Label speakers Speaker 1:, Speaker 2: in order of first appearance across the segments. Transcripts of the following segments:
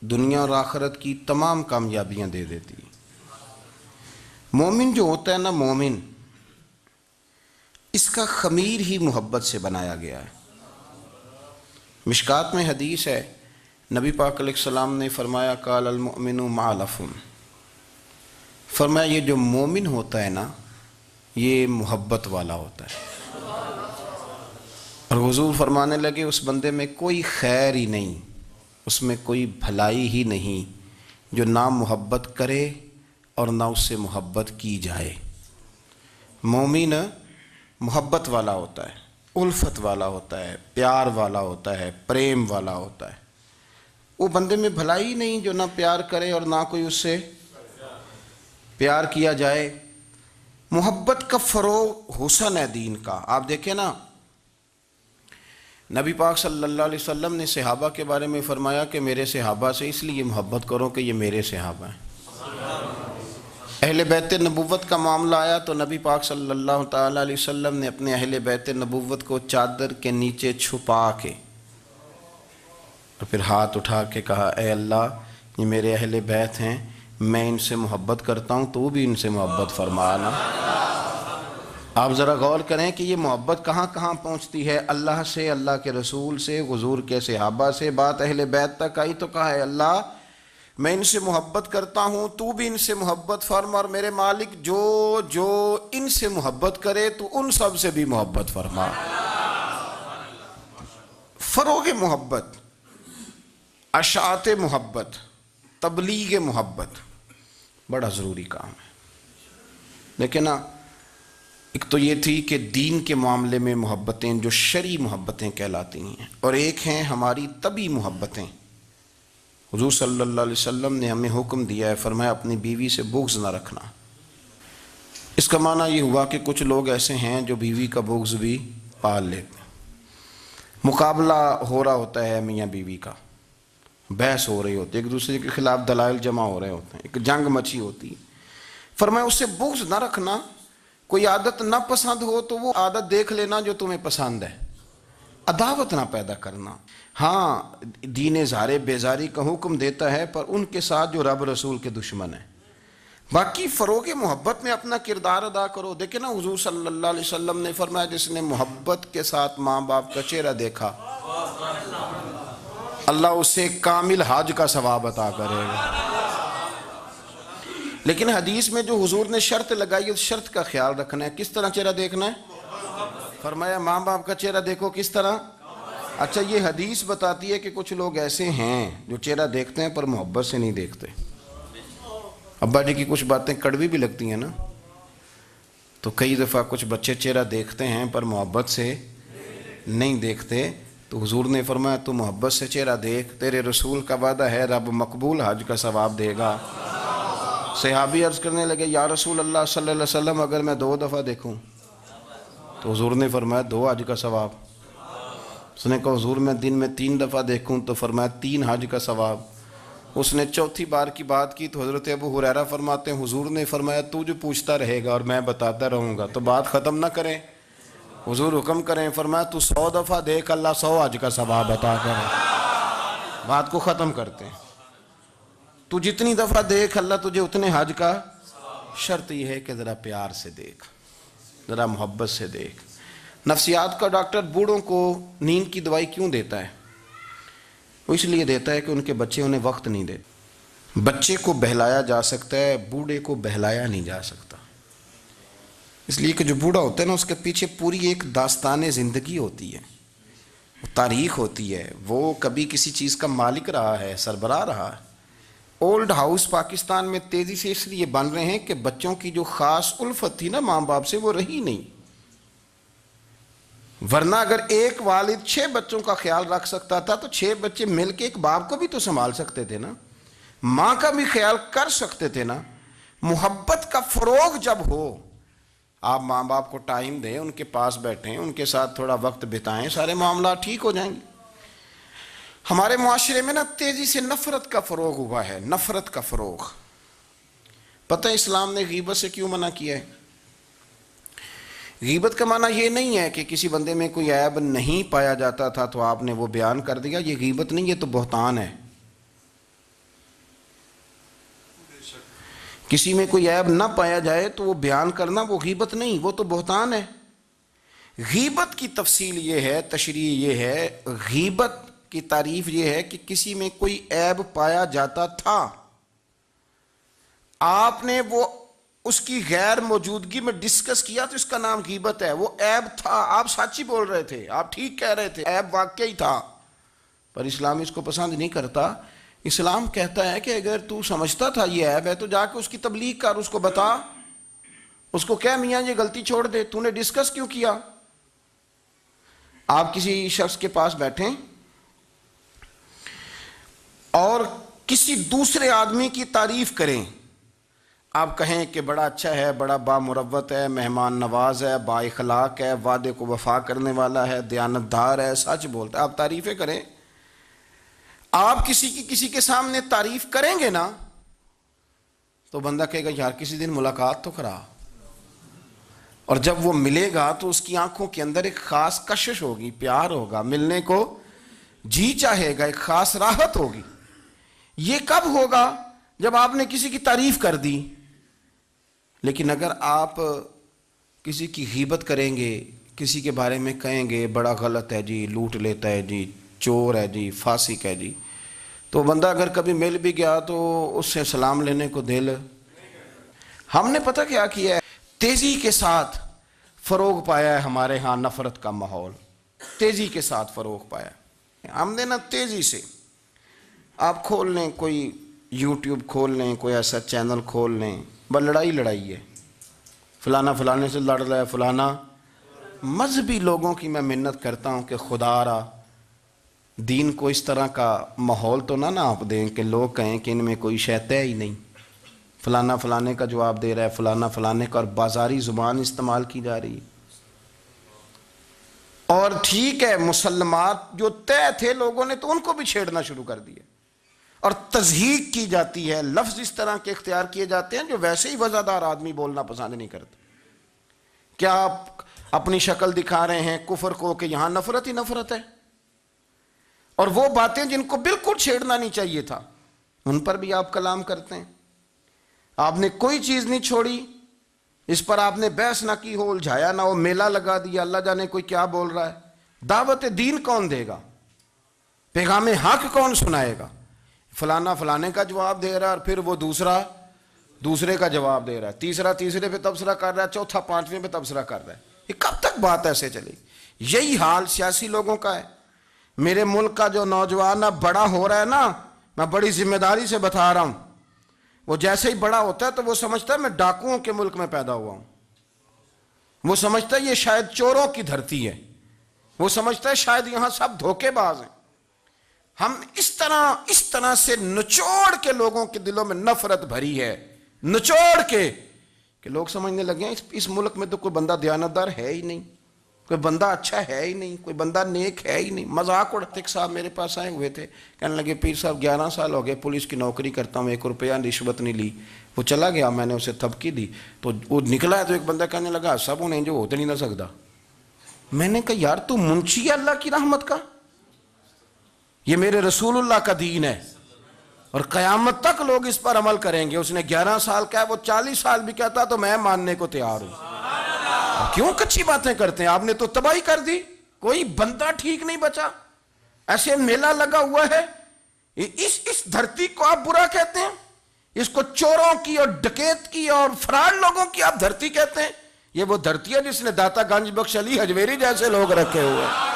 Speaker 1: دنیا اور آخرت کی تمام کامیابیاں دے دیتی ہے۔ مومن جو ہوتا ہے نا، مومن، اس کا خمیر ہی محبت سے بنایا گیا ہے۔ مشکات میں حدیث ہے، نبی پاک علیہ السلام نے فرمایا قال المؤمن معلف، فرمایا یہ جو مومن ہوتا ہے نا یہ محبت والا ہوتا ہے۔ اور حضور فرمانے لگے اس بندے میں کوئی خیر ہی نہیں، اس میں کوئی بھلائی ہی نہیں جو نہ محبت کرے اور نہ اس سے محبت کی جائے۔ مومن محبت والا ہوتا ہے، الفت والا ہوتا ہے، پیار والا ہوتا ہے، پریم والا ہوتا ہے۔ وہ بندے میں بھلائی نہیں جو نہ پیار کرے اور نہ کوئی اس سے پیار کیا جائے۔ محبت کا فروغ حسن ہے دین کا۔ آپ دیکھیں نا، نبی پاک صلی اللہ علیہ وسلم نے صحابہ کے بارے میں فرمایا کہ میرے صحابہ سے اس لیے محبت کرو کہ یہ میرے صحابہ ہیں۔ اہل بیت نبوت کا معاملہ آیا تو نبی پاک صلی اللہ تعالیٰ علیہ وسلم نے اپنے اہل بیت نبوت کو چادر کے نیچے چھپا کے اور پھر ہاتھ اٹھا کے کہا، اے اللہ یہ میرے اہل بیت ہیں، میں ان سے محبت کرتا ہوں، تو بھی ان سے محبت فرمانا۔ آپ ذرا غور کریں کہ یہ محبت کہاں کہاں پہنچتی ہے، اللہ سے، اللہ کے رسول سے، حضور کے صحابہ سے، بات اہل بیت تک آئی تو کہا، اے اللہ میں ان سے محبت کرتا ہوں، تو بھی ان سے محبت فرما، اور میرے مالک جو جو ان سے محبت کرے تو ان سب سے بھی محبت فرما۔ فروغ محبت، اشاعت محبت، تبلیغ محبت بڑا ضروری کام ہے۔ لیکن نا، ایک تو یہ تھی کہ دین کے معاملے میں محبتیں جو شرعی محبتیں کہلاتی ہیں، اور ایک ہیں ہماری طبعی محبتیں۔ حضور صلی اللہ علیہ وسلم نے ہمیں حکم دیا ہے، فرمایا اپنی بیوی سے بغض نہ رکھنا۔ اس کا معنی یہ ہوا کہ کچھ لوگ ایسے ہیں جو بیوی کا بغض بھی پال لیتے ہیں۔ مقابلہ ہو رہا ہوتا ہے میاں بیوی کا، بحث ہو رہی ہوتی ہے، ایک دوسرے کے خلاف دلائل جمع ہو رہے ہوتے ہیں، ایک جنگ مچی ہوتی ہے۔ فرمایا اس سے بغض نہ رکھنا۔ کوئی عادت نہ پسند ہو تو وہ عادت دیکھ لینا جو تمہیں پسند ہے، عداوت نہ پیدا کرنا۔ ہاں، دین اظہار بیزاری کا حکم دیتا ہے، پر ان کے ساتھ جو رب رسول کے دشمن ہیں۔ باقی فروغ محبت میں اپنا کردار ادا کرو۔ دیکھیں نا، حضور صلی اللہ علیہ وسلم نے فرمایا جس نے محبت کے ساتھ ماں باپ کا چہرہ دیکھا، اللہ اسے کامل حج کا ثواب عطا کرے گا۔ لیکن حدیث میں جو حضور نے شرط لگائی، اس شرط کا خیال رکھنا ہے۔ کس طرح چہرہ دیکھنا ہے؟ فرمایا ماں باپ کا چہرہ دیکھو کس طرح۔ اچھا، یہ حدیث بتاتی ہے کہ کچھ لوگ ایسے ہیں جو چہرہ دیکھتے ہیں پر محبت سے نہیں دیکھتے۔ ابا جی کی کچھ باتیں کڑوی بھی لگتی ہیں نا، تو کئی دفعہ کچھ بچے چہرہ دیکھتے ہیں پر محبت سے نہیں دیکھتے، تو حضور نے فرمایا تو محبت سے چہرہ دیکھ، تیرے رسول کا وعدہ ہے رب مقبول حج کا ثواب دے گا۔ صحابی عرض کرنے لگے، یا رسول اللہ صلی اللہ علیہ وسلم اگر میں 2 دفعہ دیکھوں؟ تو حضور نے فرمایا 2 حج کا ثواب۔ اس نے کہا حضور میں دن میں 3 دفعہ دیکھوں؟ تو فرمایا 3 حج کا ثواب۔ اس نے چوتھی بار کی بات کی تو حضرت ابو ہریرہ فرماتے ہیں حضور نے فرمایا تو جو پوچھتا رہے گا اور میں بتاتا رہوں گا تو بات ختم نہ کریں۔ حضور حکم کریں، فرمایا تو 100 دفعہ دیکھ، اللہ 100 حج کا ثواب عطا کرے۔ بات کو ختم کرتے ہیں۔ تو جتنی دفعہ دیکھ، اللہ تجھے اتنے حج کا۔ شرط یہ ہے کہ ذرا پیار سے دیکھ، ذرا محبت سے دیکھ۔ نفسیات کا ڈاکٹر بوڑھوں کو نیند کی دوائی کیوں دیتا ہے؟ وہ اس لیے دیتا ہے کہ ان کے بچے انہیں وقت نہیں دیتے۔ بچے کو بہلایا جا سکتا ہے، بوڑھے کو بہلایا نہیں جا سکتا۔ اس لیے کہ جو بوڑھا ہوتا ہے نا، اس کے پیچھے پوری ایک داستان زندگی ہوتی ہے، تاریخ ہوتی ہے، وہ کبھی کسی چیز کا مالک رہا ہے، سربراہ رہا ہے۔ اولڈ ہاؤس پاکستان میں تیزی سے اس لیے بن رہے ہیں کہ بچوں کی جو خاص الفت تھی نا ماں باپ سے، وہ رہی نہیں۔ ورنہ اگر ایک والد 6 بچوں کا خیال رکھ سکتا تھا تو 6 بچے مل کے ایک باپ کو بھی تو سنبھال سکتے تھے نا، ماں کا بھی خیال کر سکتے تھے نا۔ محبت کا فروغ جب ہو، آپ ماں باپ کو ٹائم دیں، ان کے پاس بیٹھیں، ان کے ساتھ تھوڑا وقت بتائیں، سارے معاملات ٹھیک ہو جائیں گے۔ ہمارے معاشرے میں نا تیزی سے نفرت کا فروغ ہوا ہے، نفرت کا فروغ۔ پتہ اسلام نے غیبت سے کیوں منع کیا ہے؟ غیبت کا معنی یہ نہیں ہے کہ کسی بندے میں کوئی عیب نہیں پایا جاتا تھا تو آپ نے وہ بیان کر دیا، یہ غیبت نہیں، یہ تو بہتان ہے۔ کسی میں کوئی عیب نہ پایا جائے تو وہ بیان کرنا وہ غیبت نہیں، وہ تو بہتان ہے۔ غیبت کی تفصیل یہ ہے، تشریح یہ ہے، غیبت کی تعریف یہ ہے کہ کسی میں کوئی عیب پایا جاتا تھا، آپ نے وہ اس کی غیر موجودگی میں ڈسکس کیا تو اس کا نام غیبت ہے۔ وہ عیب تھا، آپ سچ ہی بول رہے تھے، آپ ٹھیک کہہ رہے تھے، عیب واقعی تھا، پر اسلام اس کو پسند نہیں کرتا۔ اسلام کہتا ہے کہ اگر تو سمجھتا تھا یہ عیب ہے تو جا کے اس کی تبلیغ کر، اس کو بتا، اس کو کہہ میاں یہ غلطی چھوڑ دے، تو نے ڈسکس کیوں کیا؟ آپ کسی شخص کے پاس بیٹھیں اور کسی دوسرے آدمی کی تعریف کریں، آپ کہیں کہ بڑا اچھا ہے، بڑا بامروت ہے، مہمان نواز ہے، با اخلاق ہے، وعدے کو وفا کرنے والا ہے، دیانتدار ہے، سچ بولتا ہے، آپ تعریفیں کریں۔ آپ کسی کے سامنے تعریف کریں گے نا تو بندہ کہے گا یار کسی دن ملاقات تو کرا، اور جب وہ ملے گا تو اس کی آنکھوں کے اندر ایک خاص کشش ہوگی، پیار ہوگا، ملنے کو جی چاہے گا، ایک خاص راحت ہوگی۔ یہ کب ہوگا؟ جب آپ نے کسی کی تعریف کر دی۔ لیکن اگر آپ کسی کی غیبت کریں گے، کسی کے بارے میں کہیں گے بڑا غلط ہے جی، لوٹ لیتا ہے جی، چور ہے جی، فاسق ہے جی، تو بندہ اگر کبھی مل بھی گیا تو اس سے سلام لینے کو دل۔ ہم نے پتہ کیا کیا ہے؟ تیزی کے ساتھ فروغ پایا ہے ہمارے ہاں نفرت کا ماحول، تیزی کے ساتھ فروغ پایا ہے ہم نے نا، تیزی سے۔ آپ کھول لیں، کوئی یوٹیوب کھول لیں، کوئی ایسا چینل کھول لیں، بس لڑائی ہے، فلانا فلانے سے لڑ رہا ہے، فلانا۔ مذہبی لوگوں کی میں منت کرتا ہوں کہ خدا را دین کو اس طرح کا ماحول تو نہ آپ دیں کہ لوگ کہیں کہ ان میں کوئی شے ہے ہی نہیں، فلانا فلانے کا جواب دے رہا ہے، فلانا فلانے کا، اور بازاری زبان استعمال کی جا رہی ہے۔ اور ٹھیک ہے، مسلمات جو طے تھے لوگوں نے تو ان کو بھی چھیڑنا شروع کر دیا، اور تضحیق کی جاتی ہے، لفظ اس طرح کے اختیار کیے جاتے ہیں جو ویسے ہی وزادار آدمی بولنا پسند نہیں کرتے۔ کیا آپ اپنی شکل دکھا رہے ہیں کفر کو کہ یہاں نفرت ہی نفرت ہے، اور وہ باتیں جن کو بالکل چھیڑنا نہیں چاہیے تھا ان پر بھی آپ کلام کرتے ہیں۔ آپ نے کوئی چیز نہیں چھوڑی، اس پر آپ نے بحث نہ کی ہو، الجھایا نہ ہو، میلہ لگا دیا، اللہ جانے کوئی کیا بول رہا ہے۔ دعوت دین کون دے گا؟ پیغام حق کون سنائے گا؟ فلانا فلانے کا جواب دے رہا ہے، اور پھر وہ دوسرے کا جواب دے رہا ہے، تیسرا تیسرے پہ تبصرہ کر رہا ہے، چوتھا پانچویں پہ تبصرہ کر رہا ہے۔ یہ کب تک بات ایسے چلے گی؟ یہی حال سیاسی لوگوں کا ہے۔ میرے ملک کا جو نوجوان اب بڑا ہو رہا ہے نا، میں بڑی ذمہ داری سے بتا رہا ہوں، وہ جیسے ہی بڑا ہوتا ہے تو وہ سمجھتا ہے میں ڈاکوؤں کے ملک میں پیدا ہوا ہوں، وہ سمجھتا ہے یہ شاید چوروں کی دھرتی ہے، وہ سمجھتا ہے شاید یہاں سب دھوکے باز ہیں۔ ہم اس طرح سے نچوڑ کے لوگوں کے دلوں میں نفرت بھری ہے، نچوڑ کے کہ لوگ سمجھنے لگے ہیں اس ملک میں تو کوئی بندہ دیانتدار ہے ہی نہیں، کوئی بندہ اچھا ہے ہی نہیں، کوئی بندہ نیک ہے ہی نہیں۔ مذاق اڑاتے ایک صاحب میرے پاس آئے ہوئے تھے، کہنے لگے پیر صاحب 11 سال ہو گئے پولیس کی نوکری کرتا ہوں، 1 روپیہ رشوت نہیں لی۔ وہ چلا گیا، میں نے اسے تھپکی دی تو وہ نکلا ہے، تو ایک بندہ کہنے لگا سب انہیں جو ہوتے نہیں نہ سکتا۔ میں نے کہا یار تو منشی ہے اللہ کی رحمت کا، یہ میرے رسول اللہ کا دین ہے، اور قیامت تک لوگ اس پر عمل کریں گے۔ اس نے 11 سال کہا، وہ 40 سال بھی کہتا تو میں ماننے کو تیار ہوں۔ کیوں کچھی باتیں کرتے ہیں؟ آپ نے تو تباہی کر دی، کوئی بندہ ٹھیک نہیں بچا۔ ایسے میلہ لگا ہوا ہے، اس دھرتی کو آپ برا کہتے ہیں، اس کو چوروں کی اور ڈکیت کی اور فراڈ لوگوں کی آپ دھرتی کہتے ہیں۔ یہ وہ دھرتی ہے جس نے داتا گنج بخش علی حجویری جیسے لوگ رکھے ہوئے ہیں،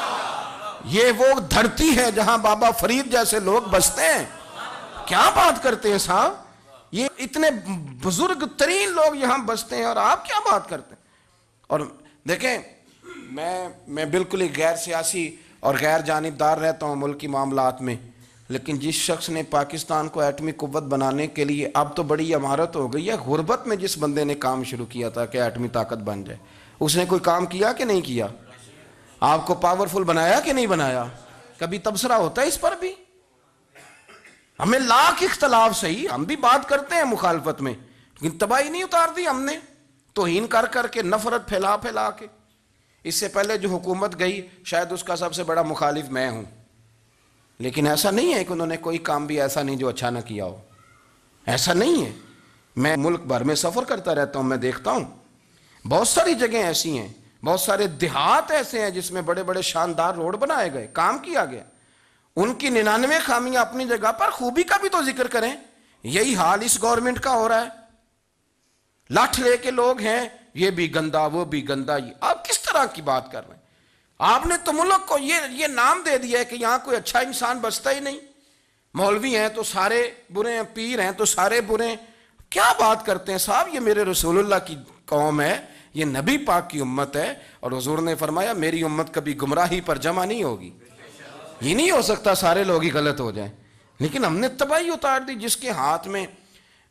Speaker 1: یہ وہ دھرتی ہے جہاں بابا فرید جیسے لوگ بستے ہیں۔ کیا بات کرتے ہیں صاحب؟ یہ اتنے بزرگ ترین لوگ یہاں بستے ہیں اور آپ کیا بات کرتے ہیں؟ اور دیکھیں، میں بالکل ہی غیر سیاسی اور غیر جانبدار رہتا ہوں ملکی معاملات میں، لیکن جس شخص نے پاکستان کو ایٹمی قوت بنانے کے لیے، اب تو بڑی عمارت ہو گئی ہے، غربت میں جس بندے نے کام شروع کیا تھا کہ ایٹمی طاقت بن جائے، اس نے کوئی کام کیا کہ نہیں کیا؟ آپ کو پاورفل بنایا کہ نہیں بنایا؟ کبھی تبصرہ ہوتا ہے اس پر بھی؟ ہمیں لاکھ اختلاف صحیح، ہم بھی بات کرتے ہیں مخالفت میں، لیکن تباہی نہیں اتار دی ہم نے، توہین کر کر کے، نفرت پھیلا پھیلا کے۔ اس سے پہلے جو حکومت گئی شاید اس کا سب سے بڑا مخالف میں ہوں، لیکن ایسا نہیں ہے کہ انہوں نے کوئی کام بھی ایسا نہیں جو اچھا نہ کیا ہو، ایسا نہیں ہے۔ میں ملک بھر میں سفر کرتا رہتا ہوں، میں دیکھتا ہوں بہت ساری جگہیں ایسی ہیں، بہت سارے دیہات ایسے ہیں جس میں بڑے بڑے شاندار روڈ بنائے گئے، کام کیا گیا، ان کی 99 خامیاں اپنی جگہ پر، خوبی کا بھی تو ذکر کریں۔ یہی حال اس گورنمنٹ کا ہو رہا ہے، لاٹھ لے کے لوگ ہیں، یہ بھی گندا وہ بھی گندا۔ یہ آپ کس طرح کی بات کر رہے ہیں؟ آپ نے تو ملک کو یہ نام دے دیا ہے کہ یہاں کوئی اچھا انسان بستا ہی نہیں، مولوی ہیں تو سارے برے ہیں، پیر ہیں تو سارے برے ہیں۔ کیا بات کرتے ہیں صاحب؟ یہ میرے رسول اللہ کی قوم ہے، یہ نبی پاک کی امت ہے، اور حضور نے فرمایا میری امت کبھی گمراہی پر جمع نہیں ہوگی۔ یہ نہیں ہو سکتا سارے لوگ ہی غلط ہو جائیں، لیکن ہم نے تباہی اتار دی۔ جس کے ہاتھ میں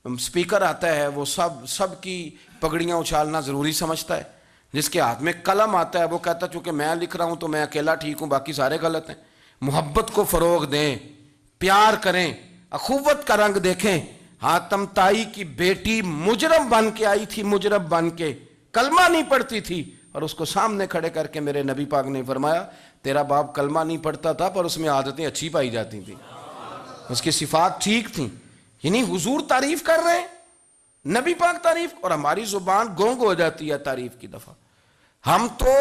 Speaker 1: سپیکر آتا ہے وہ سب کی پگڑیاں اچھالنا ضروری سمجھتا ہے، جس کے ہاتھ میں قلم آتا ہے وہ کہتا ہے چونکہ میں لکھ رہا ہوں تو میں اکیلا ٹھیک ہوں، باقی سارے غلط ہیں۔ محبت کو فروغ دیں، پیار کریں، اخوت کا رنگ دیکھیں۔ حاتم طائی کی بیٹی مجرم بن کے آئی تھی، مجرم بن کے کلمہ نہیں پڑھتی تھی، اور اس کو سامنے کھڑے کر کے میرے نبی پاک نے فرمایا تیرا باپ کلمہ نہیں پڑھتا تھا پر اس میں عادتیں اچھی پائی جاتی تھیں، اس کی صفات ٹھیک تھیں۔ یعنی حضور تعریف کر رہے ہیں، نبی پاک تعریف، اور ہماری زبان گونگ ہو جاتی ہے تعریف کی دفعہ۔ ہم تو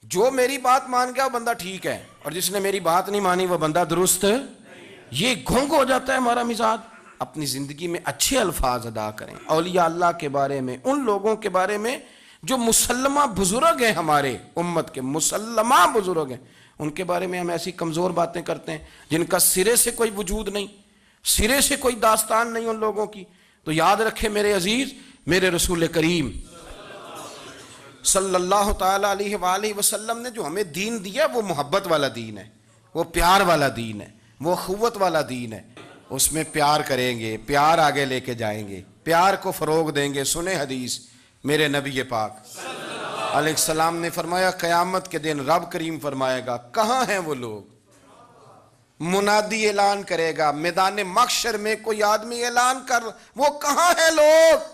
Speaker 1: جو میری بات مان گیا وہ بندہ ٹھیک ہے، اور جس نے میری بات نہیں مانی وہ بندہ درست، یہ گونگ ہو جاتا ہے ہمارا مزاج۔ اپنی زندگی میں اچھے الفاظ ادا کریں، اولیاء اللہ کے بارے میں، ان لوگوں کے بارے میں جو مسلمہ بزرگ ہیں، ہمارے امت کے مسلمہ بزرگ ہیں، ان کے بارے میں ہم ایسی کمزور باتیں کرتے ہیں جن کا سرے سے کوئی وجود نہیں، سرے سے کوئی داستان نہیں ان لوگوں کی۔ تو یاد رکھے میرے عزیز، میرے رسول کریم صلی اللہ تعالیٰ علیہ وآلہ وسلم نے جو ہمیں دین دیا وہ محبت والا دین ہے، وہ پیار والا دین ہے، وہ اخوت والا دین ہے۔ اس میں پیار کریں گے، پیار آگے لے کے جائیں گے، پیار کو فروغ دیں گے۔ سنیں حدیث میرے نبی پاک علیہ السلام نے فرمایا قیامت کے دن رب کریم فرمائے گا کہاں ہیں وہ لوگ؟ منادی اعلان کرے گا میدان محشر میں، کوئی آدمی اعلان کر وہ کہاں ہیں لوگ؟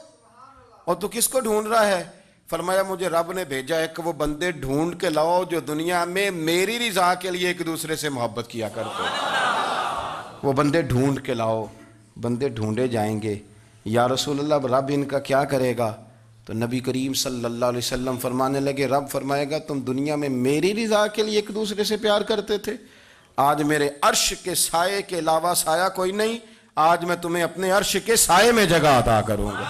Speaker 1: اور تو کس کو ڈھونڈ رہا ہے؟ فرمایا مجھے رب نے بھیجا ہے کہ وہ بندے ڈھونڈ کے لاؤ جو دنیا میں میری رضا کے لیے ایک دوسرے سے محبت کیا کرتے ہیں۔ وہ بندے ڈھونڈ کے لاؤ۔ بندے ڈھونڈے جائیں گے، یا رسول اللہ رب ان کا کیا کرے گا؟ تو نبی کریم صلی اللہ علیہ وسلم فرمانے لگے رب فرمائے گا تم دنیا میں میری رضا کے لیے ایک دوسرے سے پیار کرتے تھے، آج میرے عرش کے سائے کے علاوہ سایہ کوئی نہیں، آج میں تمہیں اپنے عرش کے سائے میں جگہ عطا کروں گا۔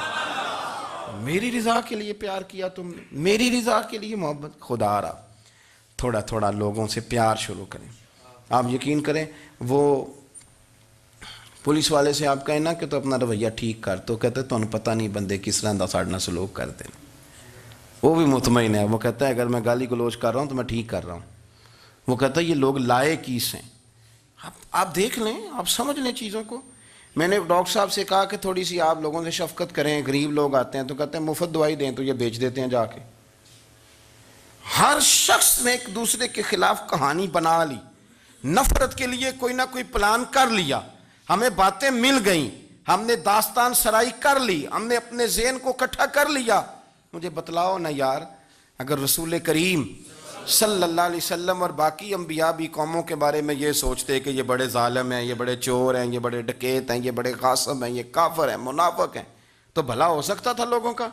Speaker 1: میری رضا کے لیے پیار کیا تم نے، میری رضا کے لیے محبت۔ خدا را تھوڑا تھوڑا لوگوں سے پیار شروع کریں۔ آپ یقین کریں وہ پولیس والے سے آپ کہیں نا کہ تو اپنا رویہ ٹھیک کر، تو کہتے ہیں تو انہیں پتہ نہیں بندے کس طرح دا ساڑھنا سلوک کرتے ہیں۔ وہ بھی مطمئن ہے، وہ کہتا ہے اگر میں گالی گلوچ کر رہا ہوں تو میں ٹھیک کر رہا ہوں۔ وہ کہتا ہے یہ لوگ لائے کیس ہیں۔ آپ دیکھ لیں، آپ سمجھ لیں چیزوں کو۔ میں نے ڈاکٹر صاحب سے کہا کہ تھوڑی سی آپ لوگوں سے شفقت کریں، غریب لوگ آتے ہیں تو کہتے ہیں مفت دوائی دیں تو یہ بیچ دیتے ہیں جا کے۔ ہر شخص نے ایک دوسرے کے خلاف کہانی بنا لی، نفرت کے لیے کوئی نہ کوئی پلان کر لیا، ہمیں باتیں مل گئیں، ہم نے داستان سرائی کر لی، ہم نے اپنے ذہن کو اکٹھا کر لیا۔ مجھے بتلاؤ نا یار، اگر رسول کریم صلی اللہ علیہ وسلم اور باقی انبیاء بھی قوموں کے بارے میں یہ سوچتے کہ یہ بڑے ظالم ہیں، یہ بڑے چور ہیں، یہ بڑے ڈکیت ہیں، یہ بڑے غاصب ہیں، یہ کافر ہیں، منافق ہیں، تو بھلا ہو سکتا تھا، لوگوں کا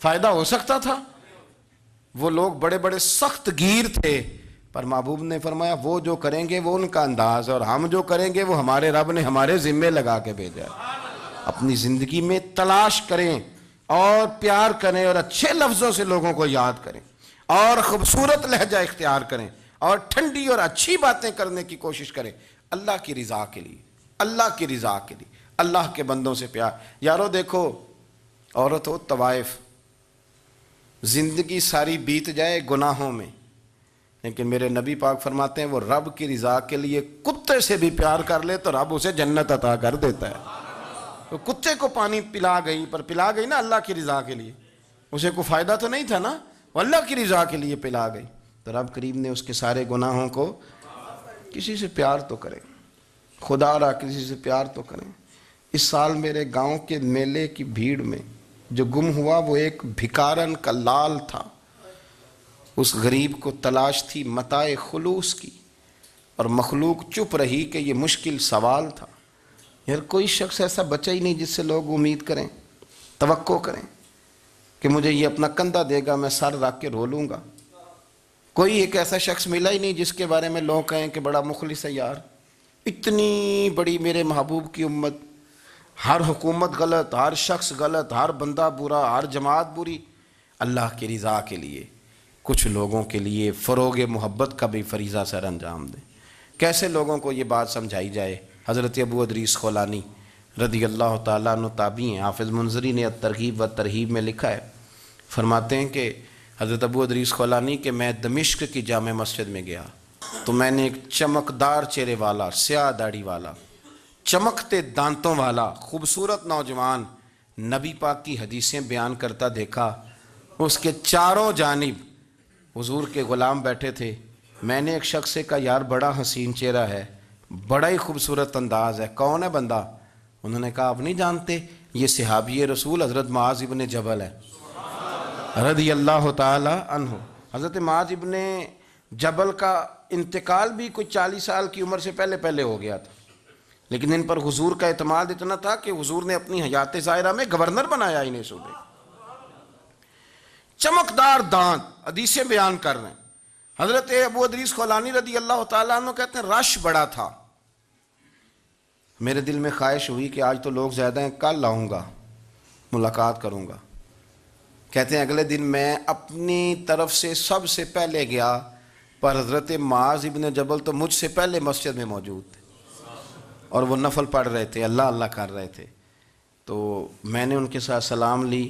Speaker 1: فائدہ ہو سکتا تھا۔ وہ لوگ بڑے بڑے سخت گیر تھے، پر محبوب نے فرمایا وہ جو کریں گے وہ ان کا انداز ہے، اور ہم جو کریں گے وہ ہمارے رب نے ہمارے ذمے لگا کے بھیجا ہے۔ اپنی زندگی میں تلاش کریں اور پیار کریں اور اچھے لفظوں سے لوگوں کو یاد کریں اور خوبصورت لہجہ اختیار کریں اور ٹھنڈی اور اچھی باتیں کرنے کی کوشش کریں، اللہ کی رضا کے لیے، اللہ کی رضا کے لیے، اللہ کے بندوں سے پیار۔ یارو دیکھو، عورت ہو طوائف، زندگی ساری بیت جائے گناہوں میں، لیکن میرے نبی پاک فرماتے ہیں وہ رب کی رضا کے لیے کتے سے بھی پیار کر لے تو رب اسے جنت عطا کر دیتا ہے۔ تو کتے کو پانی پلا گئی، پر پلا گئی نا اللہ کی رضا کے لیے، اسے کوئی فائدہ تو نہیں تھا نا، وہ اللہ کی رضا کے لیے پلا گئی، تو رب کریم نے اس کے سارے گناہوں کو، کسی سے پیار تو کریں، خدا را کسی سے پیار تو کریں۔ اس سال میرے گاؤں کے میلے کی بھیڑ میں جو گم ہوا وہ ایک بھکارن کا لال تھا، اس غریب کو تلاش تھی متاع خلوص کی، اور مخلوق چپ رہی کہ یہ مشکل سوال تھا۔ یار کوئی شخص ایسا بچا ہی نہیں جس سے لوگ امید کریں، توقع کریں کہ مجھے یہ اپنا کندھا دے گا، میں سر رکھ کے رو لوں گا۔ کوئی ایک ایسا شخص ملا ہی نہیں جس کے بارے میں لوگ کہیں کہ بڑا مخلص ہے یار، اتنی بڑی میرے محبوب کی امت، ہر حکومت غلط، ہر شخص غلط، ہر بندہ برا، ہر جماعت بری، اللہ کی رضا کے لیے کچھ لوگوں کے لیے فروغ محبت کا بھی فریضہ سر انجام دیں۔ کیسے لوگوں کو یہ بات سمجھائی جائے؟ حضرت ابو ادریس خولانی رضی اللہ تعالیٰ عنہ تابعی ہیں۔ حافظ منذری نے الترغیب و ترہیب میں لکھا ہے، فرماتے ہیں کہ حضرت ابو ادریس خولانی کہ میں دمشق کی جامع مسجد میں گیا تو میں نے ایک چمکدار چہرے والا، سیاہ داڑھی والا، چمکتے دانتوں والا خوبصورت نوجوان نبی پاک کی حدیثیں بیان کرتا دیکھا۔ اس کے چاروں جانب حضور کے غلام بیٹھے تھے۔ میں نے ایک شخص سے کہا یار بڑا حسین چہرہ ہے، بڑا ہی خوبصورت انداز ہے، کون ہے بندہ؟ انہوں نے کہا آپ نہیں جانتے، یہ صحابی رسول حضرت معاذ ابن جبل ہے رضی اللہ تعالی عنہ۔ حضرت معاذ ابن جبل کا انتقال بھی کوئی 40 سال کی عمر سے پہلے ہو گیا تھا، لیکن ان پر حضور کا اعتماد اتنا تھا کہ حضور نے اپنی حیات ظاہرہ میں گورنر بنایا انہیں صوبے۔ چمکدار دانت، حدیثیں بیان کر رہے ہیں۔ حضرت ابو ادریس خولانی رضی اللہ تعالیٰ عنہ کہتے ہیں رش بڑا تھا، میرے دل میں خواہش ہوئی کہ آج تو لوگ زیادہ ہیں، کل آؤں گا ملاقات کروں گا۔ کہتے ہیں اگلے دن میں اپنی طرف سے سب سے پہلے گیا، پر حضرت معاذ ابن جبل تو مجھ سے پہلے مسجد میں موجود تھے اور وہ نفل پڑھ رہے تھے، اللہ اللہ کر رہے تھے۔ تو میں نے ان کے ساتھ سلام لی،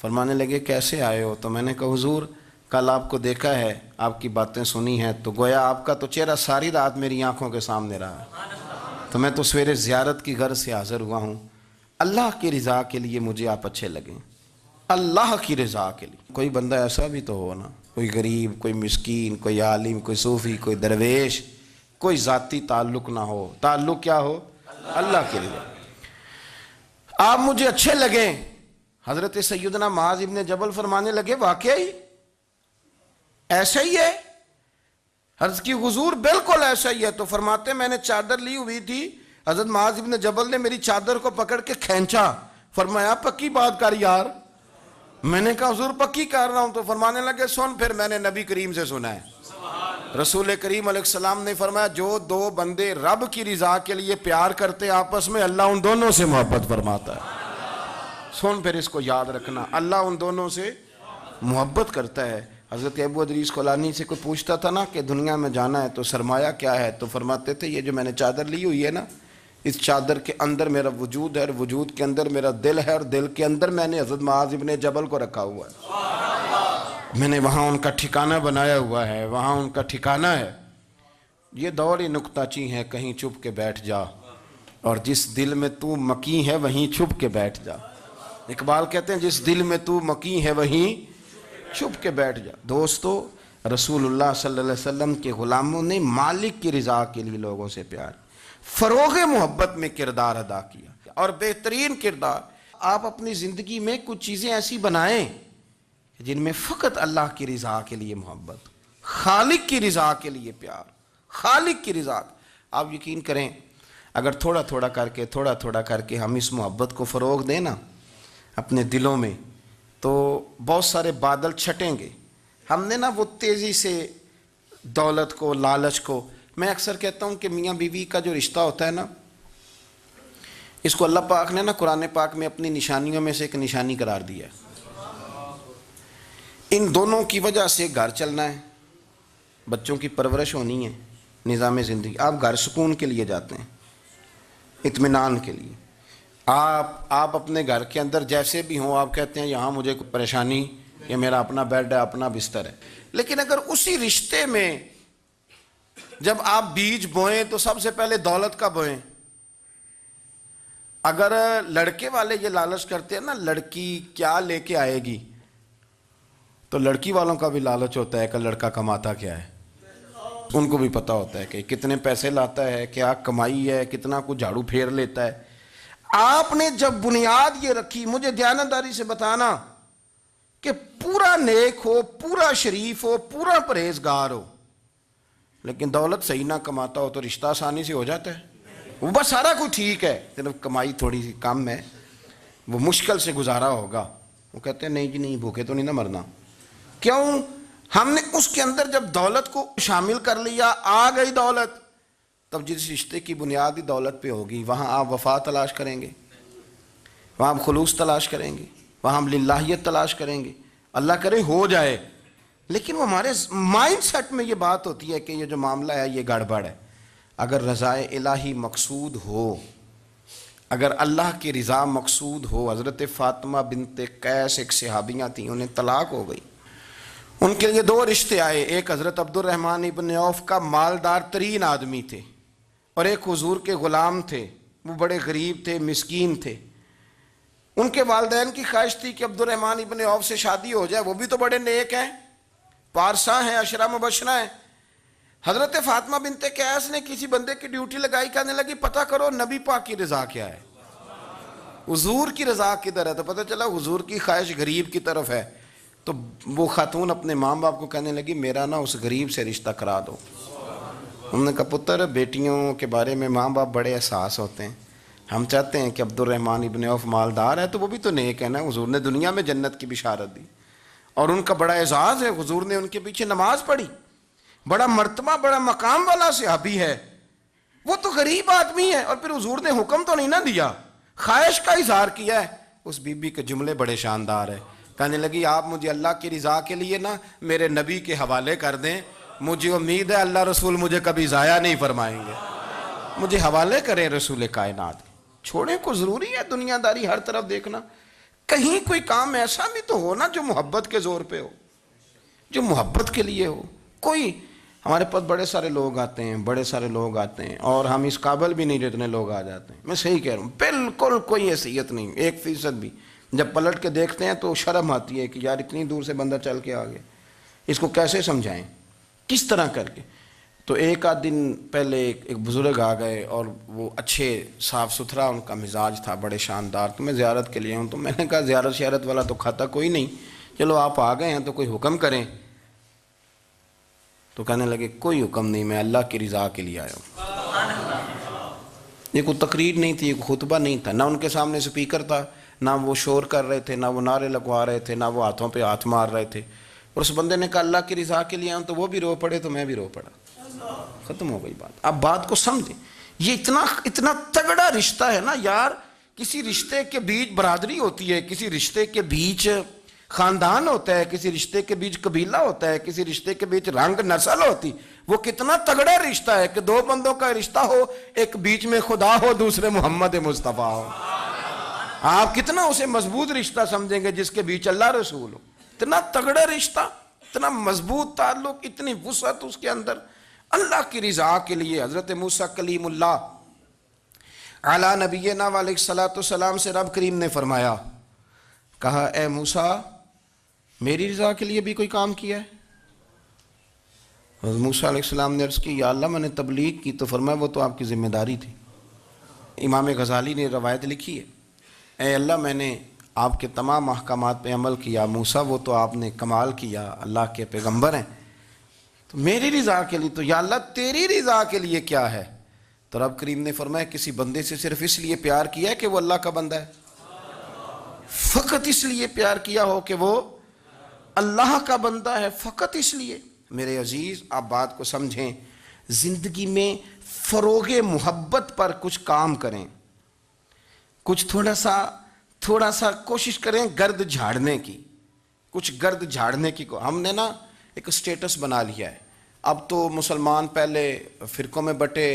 Speaker 1: فرمانے لگے کیسے آئے ہو؟ تو میں نے کہا حضور کل آپ کو دیکھا ہے، آپ کی باتیں سنی ہیں، تو گویا آپ کا تو چہرہ ساری رات میری آنکھوں کے سامنے رہا، تو میں تو سویرے زیارت کی غرض سے حاضر ہوا ہوں۔ اللہ کی رضا کے لیے مجھے آپ اچھے لگیں، اللہ کی رضا کے لیے۔ کوئی بندہ ایسا بھی تو ہو نا، کوئی غریب، کوئی مسکین، کوئی عالم، کوئی صوفی، کوئی درویش، کوئی ذاتی تعلق نہ ہو، تعلق کیا ہو؟ اللہ کے لیے۔ آپ مجھے اچھے لگیں۔ حضرت سیدنا معاذ ابن جبل فرمانے لگے واقعی ایسا ہی ہے؟ عرض کی حضور بالکل ایسا ہی ہے۔ تو فرماتے میں نے چادر لی ہوئی تھی، حضرت معاذ ابن جبل نے میری چادر کو پکڑ کے کھینچا، فرمایا پکی بات کر یار۔ میں نے کہا حضور پکی کر رہا ہوں۔ تو فرمانے لگے سن، پھر میں نے نبی کریم سے سنا ہے، رسول کریم علیہ السلام نے فرمایا جو دو بندے رب کی رضا کے لیے پیار کرتے آپس میں، اللہ ان دونوں سے محبت فرماتا ہے۔ سن پھر اس کو یاد رکھنا، اللہ ان دونوں سے محبت کرتا ہے۔ حضرت ابو ادریس خولانی سے کوئی پوچھتا تھا نا کہ دنیا میں جانا ہے تو سرمایہ کیا ہے، تو فرماتے تھے یہ جو میں نے چادر لی ہوئی ہے نا، اس چادر کے اندر میرا وجود ہے، اور وجود کے اندر میرا دل ہے، اور دل کے اندر میں نے حضرت معاذ ابن جبل کو رکھا ہوا ہے، میں نے وہاں ان کا ٹھکانہ بنایا ہوا ہے، وہاں ان کا ٹھکانہ ہے۔ یہ دور ہی نکتہ چی ہے، کہیں چھپ کے بیٹھ جا، اور جس دل میں تو مکی ہے وہیں چھپ کے بیٹھ جا۔ اقبال کہتے ہیں جس دل میں تو مکی ہے وہیں چھپ کے بیٹھ جا۔ دوستو، رسول اللہ صلی اللہ علیہ وسلم کے غلاموں نے مالک کی رضا کے لیے لوگوں سے پیار، فروغ محبت میں کردار ادا کیا، اور بہترین کردار۔ آپ اپنی زندگی میں کچھ چیزیں ایسی بنائیں جن میں فقط اللہ کی رضا کے لیے محبت، خالق کی رضا کے لیے پیار، خالق کی رضا۔ آپ یقین کریں اگر تھوڑا تھوڑا کر کے ہم اس محبت کو فروغ دیں نا اپنے دلوں میں، تو بہت سارے بادل چھٹیں گے۔ ہم نے نا وہ تیزی سے دولت کو، لالچ کو، میں اکثر کہتا ہوں کہ میاں بیوی کا جو رشتہ ہوتا ہے نا، اس کو اللہ پاک نے نا قرآن پاک میں اپنی نشانیوں میں سے ایک نشانی قرار دیا ہے۔ ان دونوں کی وجہ سے گھر چلنا ہے، بچوں کی پرورش ہونی ہے، نظام زندگی۔ آپ گھر سکون کے لیے جاتے ہیں، اطمینان کے لیے۔ آپ اپنے گھر کے اندر جیسے بھی ہوں، آپ کہتے ہیں یہاں مجھے کوئی پریشانی، یہ میرا اپنا بیڈ ہے، اپنا بستر ہے۔ لیکن اگر اسی رشتے میں جب آپ بیج بوئیں تو سب سے پہلے دولت کا بوئیں۔ اگر لڑکے والے یہ لالچ کرتے ہیں نا لڑکی کیا لے کے آئے گی، تو لڑکی والوں کا بھی لالچ ہوتا ہے کہ لڑکا کماتا کیا ہے، ان کو بھی پتا ہوتا ہے کہ کتنے پیسے لاتا ہے، کیا کمائی ہے، کتنا کچھ جھاڑو پھیر لیتا ہے۔ آپ نے جب بنیاد یہ رکھی، مجھے دیانتداری سے بتانا کہ پورا نیک ہو، پورا شریف ہو، پورا پرہیزگار ہو، لیکن دولت صحیح نہ کماتا ہو تو رشتہ آسانی سے ہو جاتا ہے۔ وہ بس سارا کچھ ٹھیک ہے، صرف کمائی تھوڑی سی کم ہے، وہ مشکل سے گزارا ہوگا۔ وہ کہتے ہیں نہیں جی نہیں، بھوکے تو نہیں نہ مرنا۔ کیوں؟ ہم نے اس کے اندر جب دولت کو شامل کر لیا، آ گئی دولت، تب جس رشتے کی بنیادی دولت پہ ہوگی وہاں آپ وفا تلاش کریں گے، وہاں ہم خلوص تلاش کریں گے، وہاں ہم للہیت تلاش کریں گے۔ اللہ کرے ہو جائے، لیکن وہ ہمارے مائنڈ سیٹ میں یہ بات ہوتی ہے کہ یہ جو معاملہ ہے یہ گڑبڑ ہے۔ اگر رضائے الہی مقصود ہو، اگر اللہ کی رضا مقصود ہو، حضرت فاطمہ بنت قیس ایک صحابیہ تھیں، انہیں طلاق ہو گئی، ان کے لیے دو رشتے آئے، ایک حضرت عبد الرحمن ابن عوف کا مالدار ترین آدمی تھے، اور ایک حضور کے غلام تھے، وہ بڑے غریب تھے، مسکین تھے۔ ان کے والدین کی خواہش تھی کہ عبد الرحمن ابن عوف سے شادی ہو جائے، وہ بھی تو بڑے نیک ہیں، پارسا ہیں، عشرہ مبشرہ ہیں۔ حضرت فاطمہ بنت قیس نے کسی بندے کی ڈیوٹی لگائی، کہنے لگی پتہ کرو نبی پاک کی رضا کیا ہے، حضور کی رضا کدھر ہے؟ تو پتہ چلا حضور کی خواہش غریب کی طرف ہے۔ تو وہ خاتون اپنے ماں باپ کو کہنے لگی میرا نا اس غریب سے رشتہ کرا دو۔ انہوں نے کہا پتر، بیٹیوں کے بارے میں ماں باپ بڑے احساس ہوتے ہیں، ہم چاہتے ہیں کہ عبد الرحمن ابن عوف مالدار ہے تو وہ بھی تو نیک ہے نا، حضور نے دنیا میں جنت کی بشارت دی، اور ان کا بڑا اعزاز ہے، حضور نے ان کے پیچھے نماز پڑھی، بڑا مرتبہ بڑا مقام والا صحابی ہے، وہ تو غریب آدمی ہے، اور پھر حضور نے حکم تو نہیں نہ دیا، خواہش کا اظہار کیا ہے۔ اس بی بی کے جملے بڑے شاندار ہیں، کہنے لگی آپ مجھے اللہ کی رضا کے لیے نا میرے نبی کے حوالے کر دیں، مجھے امید ہے اللہ رسول مجھے کبھی ضائع نہیں فرمائیں گے، مجھے حوالے کریں رسول کائنات۔ چھوڑیں کو ضروری ہے دنیا داری ہر طرف دیکھنا، کہیں کوئی کام ایسا بھی تو ہو نا جو محبت کے زور پہ ہو، جو محبت کے لیے ہو۔ کوئی ہمارے پاس بڑے سارے لوگ آتے ہیں، بڑے سارے لوگ آتے ہیں، اور ہم اس قابل بھی نہیں جتنے لوگ آ جاتے ہیں، میں صحیح کہہ رہا ہوں، بالکل کوئی حیثیت نہیں، 1% بھی۔ جب پلٹ کے دیکھتے ہیں تو شرم آتی ہے کہ یار اتنی دور سے بندہ چل کے آ گیا، اس کو کیسے سمجھائیں، کس طرح کر کے۔ تو ایک آدھ دن پہلے ایک بزرگ آ گئے، اور وہ اچھے صاف ستھرا ان کا مزاج تھا، بڑے شاندار، تو میں زیارت کے لیے ہوں، تو میں نے کہا زیارت شیارت والا تو کھاتا کوئی نہیں، چلو آپ آ گئے ہیں تو کوئی حکم کریں۔ تو کہنے لگے کوئی حکم نہیں، میں اللہ کی رضا کے لیے آیا ہوں۔ یہ کوئی تقریر نہیں تھی، کوئی خطبہ نہیں تھا، نہ ان کے سامنے سپیکر تھا، نہ وہ شور کر رہے تھے، نہ وہ نعرے لگوا رہے تھے، نہ وہ ہاتھوں پہ ہاتھ مار رہے تھے۔ اور اس بندے نے کہا اللہ کی رضا کے لیے آیا ہوں، تو وہ بھی رو پڑے تو میں بھی رو پڑا، ختم ہو گئی بات۔ اب بات کو سمجھیں، یہ اتنا تگڑا رشتہ ہے نا یار، کسی رشتے کے بیچ برادری ہوتی ہے، کسی رشتے کے بیچ خاندان ہوتا ہے، کسی رشتے کے بیچ قبیلہ ہوتا ہے، کسی رشتے کے بیچ رنگ نسل ہوتی، وہ کتنا تگڑا رشتہ ہے کہ دو بندوں کا رشتہ ہو، ایک بیچ میں خدا ہو، دوسرے محمد مصطفیٰ ہو، آپ کتنا اسے مضبوط رشتہ سمجھیں گے جس کے بیچ اللہ رسول ہو۔ اتنا تگڑا رشتہ، اتنا مضبوط تعلق، اتنی وسعت اس کے اندر، اللہ کی رضا کے لیے۔ حضرت موسیٰ کلیم اللہ علی نبینا علیہ الصلوۃ والسلام سے رب کریم نے فرمایا، کہا اے موسیٰ میری رضا کے لیے بھی کوئی کام کیا ہے؟ حضرت موسیٰ علیہ السلام نے عرض کی یا اللہ میں نے تبلیغ کی، تو فرمایا وہ تو آپ کی ذمہ داری تھی۔ امام غزالی نے روایت لکھی ہے، اے اللہ میں نے آپ کے تمام احکامات پہ عمل کیا، موسیٰ وہ تو آپ نے کمال کیا، اللہ کے پیغمبر ہیں، تو میری رضا کے لیے، تو یا اللہ تیری رضا کے لیے کیا ہے؟ تو رب کریم نے فرمایا کسی بندے سے صرف اس لیے پیار کیا ہے کہ وہ اللہ کا بندہ ہے، فقط اس لیے پیار کیا ہو کہ وہ اللہ کا بندہ ہے، فقط اس لیے۔ میرے عزیز آپ بات کو سمجھیں، زندگی میں فروغ محبت پر کچھ کام کریں، کچھ تھوڑا سا کوشش کریں گرد جھاڑنے کی، کچھ گرد جھاڑنے کی۔ ہم نے نا ایک سٹیٹس بنا لیا ہے، اب تو مسلمان پہلے فرقوں میں بٹے،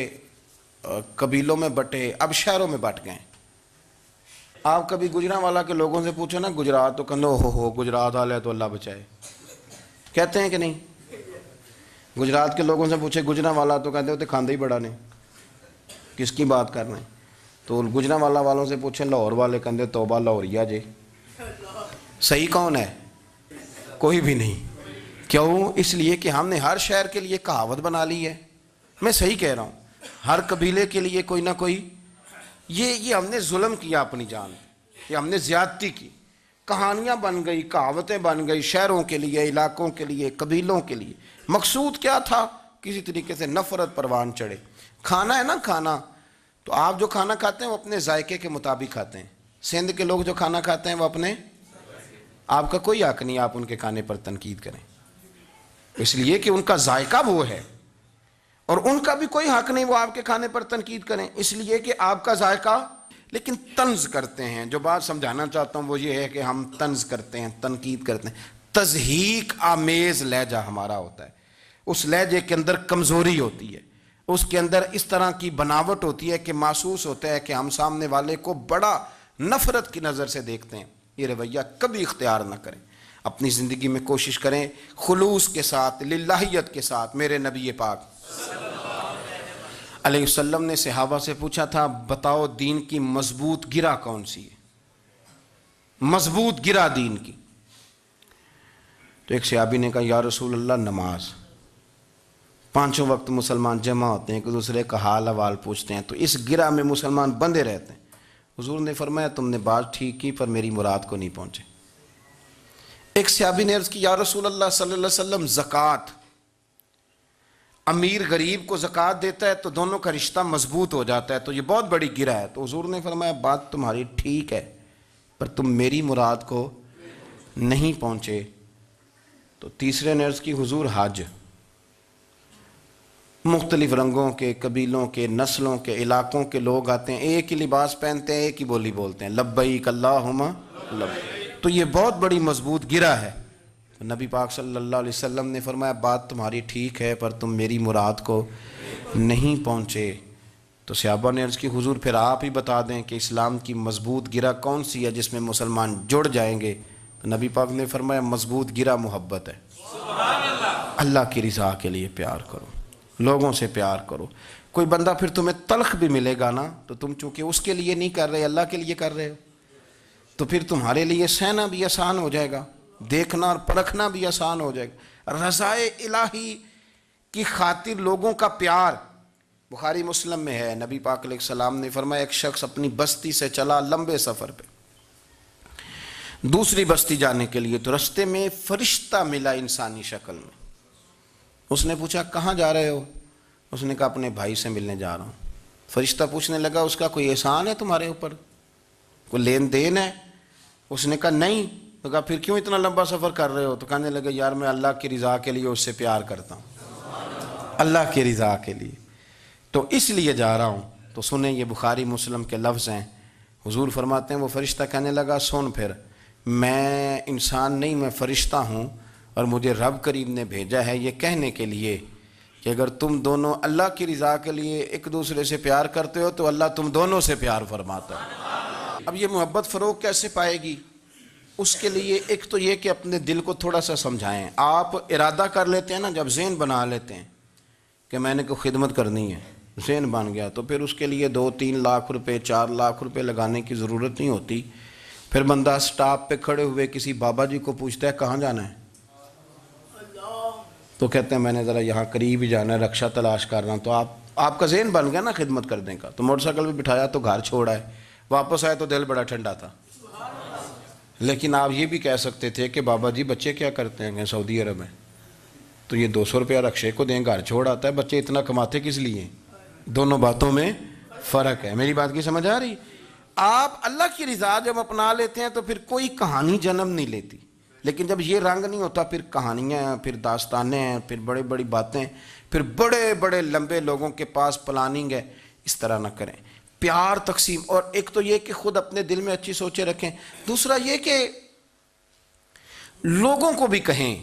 Speaker 1: قبیلوں میں بٹے، اب شہروں میں بٹ گئے۔ آپ کبھی گجرانوالہ کے لوگوں سے پوچھو نا گجرات، تو کہنے ہو گجرات والے تو اللہ بچائے، کہتے ہیں کہ نہیں؟ گجرات کے لوگوں سے پوچھے گجرانوالہ تو کہتے ہوتے کھاندے ہی بڑا نے، کس کی بات کر رہے ہیں؟ تو گجرانوالہ والوں سے پوچھیں لاہور والے، کہتے توبہ لاہوریا جے۔ صحیح کون ہے؟ کوئی بھی نہیں۔ کیوں؟ اس لیے کہ ہم نے ہر شہر کے لیے کہاوت بنا لی ہے، میں صحیح کہہ رہا ہوں، ہر قبیلے کے لیے کوئی نہ کوئی، یہ ہم نے ظلم کیا اپنی جان، یہ ہم نے زیادتی کی، کہانیاں بن گئی، کہاوتیں بن گئی، شہروں کے لیے، علاقوں کے لیے، قبیلوں کے لیے۔ مقصود کیا تھا؟ کسی طریقے سے نفرت پروان چڑھے۔ کھانا ہے نا، کھانا تو آپ جو کھانا کھاتے ہیں وہ اپنے ذائقے کے مطابق کھاتے ہیں، سندھ کے لوگ جو کھانا کھاتے ہیں وہ اپنے، آپ کا کوئی حق نہیں آپ ان کے کھانے پر تنقید کریں، اس لیے کہ ان کا ذائقہ وہ ہے، اور ان کا بھی کوئی حق نہیں وہ آپ کے کھانے پر تنقید کریں اس لیے کہ آپ کا ذائقہ، لیکن طنز کرتے ہیں۔ جو بات سمجھانا چاہتا ہوں وہ یہ ہے کہ ہم طنز کرتے ہیں، تنقید کرتے ہیں، تضحیک آمیز لہجہ ہمارا ہوتا ہے، اس لہجے کے اندر کمزوری ہوتی ہے، اس کے اندر اس طرح کی بناوٹ ہوتی ہے کہ محسوس ہوتا ہے کہ ہم سامنے والے کو بڑا نفرت کی نظر سے دیکھتے ہیں۔ یہ رویہ کبھی اختیار نہ کریں، اپنی زندگی میں کوشش کریں خلوص کے ساتھ، للہیت کے ساتھ۔ میرے نبی پاک علیہ وسلم نے صحابہ سے پوچھا تھا بتاؤ دین کی مضبوط گرہ کون سی ہے، مضبوط گرہ دین کی؟ تو ایک صحابی نے کہا یا رسول اللہ نماز، پانچوں وقت مسلمان جمع ہوتے ہیں، ایک دوسرے کا حال احوال پوچھتے ہیں، تو اس گرہ میں مسلمان بندے رہتے ہیں۔ حضور نے فرمایا تم نے بات ٹھیک کی پر میری مراد کو نہیں پہنچے۔ ایک صحابی نے عرض کی یا رسول اللہ صلی اللہ علیہ وسلم زکوٰۃ، امیر غریب کو زکوٰۃ دیتا ہے تو دونوں کا رشتہ مضبوط ہو جاتا ہے، تو یہ بہت بڑی گرہ ہے۔ تو حضور نے فرمایا بات تمہاری ٹھیک ہے پر تم میری مراد کو نہیں پہنچے۔ تو تیسرے نے عرض کی حضور حج، مختلف رنگوں کے، قبیلوں کے، نسلوں کے، علاقوں کے لوگ آتے ہیں، ایک ہی لباس پہنتے ہیں، ایک ہی بولی بولتے ہیں، لبیک اللہم لبیک، تو یہ بہت بڑی مضبوط گرہ ہے۔ نبی پاک صلی اللہ علیہ وسلم نے فرمایا بات تمہاری ٹھیک ہے پر تم میری مراد کو نہیں پہنچے۔ تو صحابہ نے عرض کی حضور پھر آپ ہی بتا دیں کہ اسلام کی مضبوط گرہ کون سی ہے جس میں مسلمان جڑ جائیں گے؟ تو نبی پاک نے فرمایا مضبوط گرہ محبت ہے، اللہ کی رضا کے لیے پیار کرو، لوگوں سے پیار کرو۔ کوئی بندہ پھر تمہیں تلخ بھی ملے گا نا تو تم چونکہ اس کے لیے نہیں کر رہے اللہ کے لیے کر رہے ہو، تو پھر تمہارے لیے سہنا بھی آسان ہو جائے گا، دیکھنا اور پرکھنا بھی آسان ہو جائے گا۔ رضائے الہی کی خاطر لوگوں کا پیار، بخاری مسلم میں ہے، نبی پاک علیہ السلام نے فرمایا ایک شخص اپنی بستی سے چلا لمبے سفر پہ دوسری بستی جانے کے لیے، تو رستے میں فرشتہ ملا انسانی شکل میں۔ اس نے پوچھا کہاں جا رہے ہو؟ اس نے کہا اپنے بھائی سے ملنے جا رہا ہوں۔ فرشتہ پوچھنے لگا اس کا کوئی احسان ہے تمہارے اوپر، کوئی لین دین ہے؟ اس نے کہا نہیں۔ تو کہا پھر کیوں اتنا لمبا سفر کر رہے ہو؟ تو کہنے لگا یار میں اللہ کی رضا کے لیے اس سے پیار کرتا ہوں، اللہ کی رضا کے لیے تو اس لیے جا رہا ہوں۔ تو سنیں یہ بخاری مسلم کے لفظ ہیں، حضور فرماتے ہیں وہ فرشتہ کہنے لگا سن پھر میں انسان نہیں میں فرشتہ ہوں، اور مجھے رب کریم نے بھیجا ہے یہ کہنے کے لیے کہ اگر تم دونوں اللہ کی رضا کے لیے ایک دوسرے سے پیار کرتے ہو تو اللہ تم دونوں سے پیار فرماتا ہے۔ اب یہ محبت فروغ کیسے پائے گی؟ اس کے لیے ایک تو یہ کہ اپنے دل کو تھوڑا سا سمجھائیں۔ آپ ارادہ کر لیتے ہیں نا، جب ذہن بنا لیتے ہیں کہ میں نے کوئی خدمت کرنی ہے، ذہن بن گیا تو پھر اس کے لیے 2-3 لاکھ روپے 4 لاکھ روپے لگانے کی ضرورت نہیں ہوتی۔ پھر بندہ سٹاپ پہ کھڑے ہوئے کسی بابا جی کو پوچھتا ہے کہاں جانا ہے، تو کہتے ہیں میں نے ذرا یہاں قریب ہی جانا ہے، رکشہ تلاش کر رہا ہوں۔ تو آپ کا ذہن بن گیا نا خدمت کرنے کا، تو موٹر سائیکل پہ بٹھایا تو گھر چھوڑا ہے، واپس آئے تو دل بڑا ٹھنڈا تھا۔ لیکن آپ یہ بھی کہہ سکتے تھے کہ بابا جی بچے کیا کرتے ہیں سعودی عرب میں، تو یہ 200 روپیہ رکشے کو دیں گھر چھوڑ آتا ہے، بچے اتنا کماتے کس لیے؟ دونوں باتوں میں فرق ہے۔ میری بات کی سمجھ آ رہی؟ آپ اللہ کی رضا جب اپنا لیتے ہیں تو پھر کوئی کہانی جنم نہیں لیتی، لیکن جب یہ رنگ نہیں ہوتا پھر کہانیاں ہیں، پھر داستانیں ہیں، پھر بڑی بڑی باتیں، پھر بڑے بڑے لمبے لوگوں کے پاس پلاننگ ہے۔ اس طرح نہ کریں، پیار تقسیم۔ اور ایک تو یہ کہ خود اپنے دل میں اچھی سوچیں رکھیں، دوسرا یہ کہ لوگوں کو بھی کہیں۔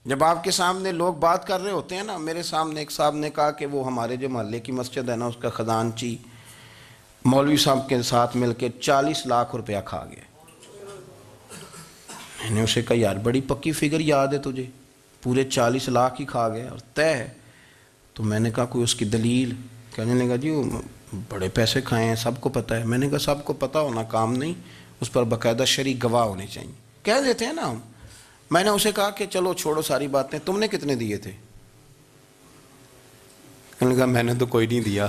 Speaker 1: جب آپ کے سامنے لوگ بات کر رہے ہوتے ہیں نا، میرے سامنے ایک صاحب نے کہا کہ وہ ہمارے جو محلے کی مسجد ہے نا اس کا خزانچی مولوی صاحب کے ساتھ مل کے 40 لاکھ روپیہ کھا گیا۔ میں نے اسے کہا یار بڑی پکی فگر یاد ہے تجھے، پورے 40 لاکھ ہی کھا گیا اور طے ہے؟ تو میں نے کہا کوئی اس کی دلیل؟ کہنے لگا جی وہ بڑے پیسے کھائے ہیں سب کو پتہ ہے۔ میں نے کہا سب کو پتہ ہونا کام نہیں، اس پر باقاعدہ شرعی گواہ ہونے چاہیے، کہہ دیتے ہیں نا ہم۔ میں نے اسے کہا کہ چلو چھوڑو ساری باتیں، تم نے کتنے دیے تھے؟ کہنے لگا میں نے تو کوئی نہیں دیا۔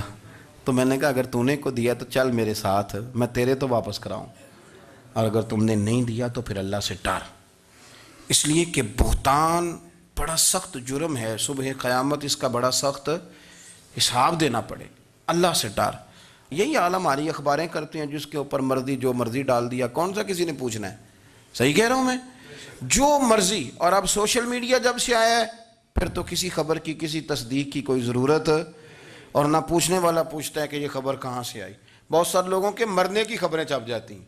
Speaker 1: تو میں نے کہا اگر تو نے کو دیا تو چل میرے ساتھ، میں تیرے تو واپس کراؤں، اور اگر تم نے نہیں دیا تو پھر اللہ سے ڈر، اس لیے کہ بہتان بڑا سخت جرم ہے، صبح قیامت اس کا بڑا سخت حساب دینا پڑے۔ اللہ سے ڈر، یہی حال ہماری اخباریں کرتے ہیں، جس کے اوپر مرضی جو مرضی ڈال دیا، کون سا کسی نے پوچھنا ہے؟ صحیح کہہ رہا ہوں میں؟ جو مرضی. اور اب سوشل میڈیا جب سے آیا ہے پھر تو کسی خبر کی کسی تصدیق کی کوئی ضرورت، اور نہ پوچھنے والا پوچھتا ہے کہ یہ خبر کہاں سے آئی. بہت سارے لوگوں کے مرنے کی خبریں چھپ جاتی ہیں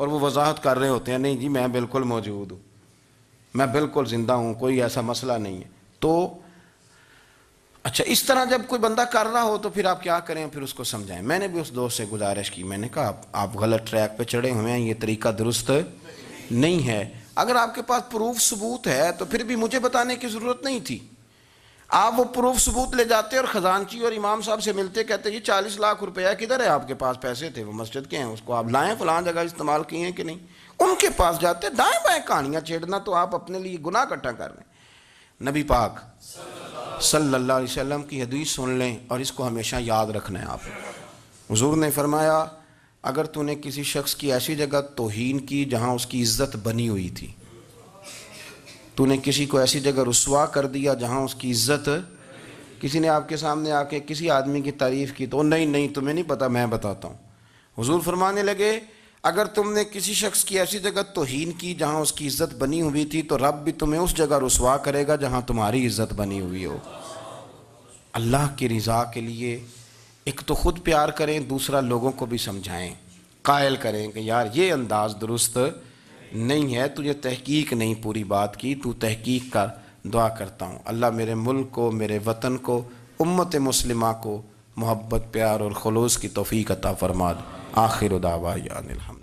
Speaker 1: اور وہ وضاحت کر رہے ہوتے ہیں، نہیں جی میں بالکل موجود ہوں، میں بالکل زندہ ہوں، کوئی ایسا مسئلہ نہیں ہے. تو اچھا اس طرح جب کوئی بندہ کر رہا ہو تو پھر آپ کیا کریں؟ پھر اس کو سمجھائیں. میں نے بھی اس دوست سے گزارش کی، میں نے کہا آپ غلط ٹریک پہ چڑھے ہوئے ہیں، یہ طریقہ درست نہیں ہے. اگر آپ کے پاس پروف ثبوت ہے تو پھر بھی مجھے بتانے کی ضرورت نہیں تھی. آپ وہ پروف ثبوت لے جاتے اور خزانچی اور امام صاحب سے ملتے، کہتے یہ 40 لاکھ روپیہ کدھر ہے؟ آپ کے پاس پیسے تھے، وہ مسجد کے ہیں، اس کو آپ لائیں، فلاں جگہ استعمال کیے ہیں کہ نہیں. ان کے پاس جاتے دائیں بائیں کہانیاں چھیڑنا تو آپ اپنے لیے گناہ اکٹھا کر رہے ہیں. نبی پاک صلی اللہ علیہ وسلم کی حدیث سن لیں اور اس کو ہمیشہ یاد رکھنا ہے. آپ حضور نے فرمایا اگر تو نے کسی شخص کی ایسی جگہ توہین کی جہاں اس کی عزت بنی ہوئی تھی، تو نے کسی کو ایسی جگہ رسوا کر دیا جہاں اس کی عزت، کسی نے آپ کے سامنے آ کے کسی آدمی کی تعریف کی تو نہیں تمہیں نہیں پتا، میں بتاتا ہوں. حضور فرمانے لگے اگر تم نے کسی شخص کی ایسی جگہ توہین کی جہاں اس کی عزت بنی ہوئی تھی تو رب بھی تمہیں اس جگہ رسوا کرے گا جہاں تمہاری عزت بنی ہوئی ہو. اللہ کی رضا کے لیے ایک تو خود پیار کریں، دوسرا لوگوں کو بھی سمجھائیں، قائل کریں کہ یار یہ انداز درست نہیں ہے، تجھے تحقیق نہیں پوری بات کی، تو تحقیق کر. دعا کرتا ہوں اللہ میرے ملک کو، میرے وطن کو، امت مسلمہ کو محبت، پیار اور خلوص کی توفیق عطا فرما دے. آخر دعوانا الحمد.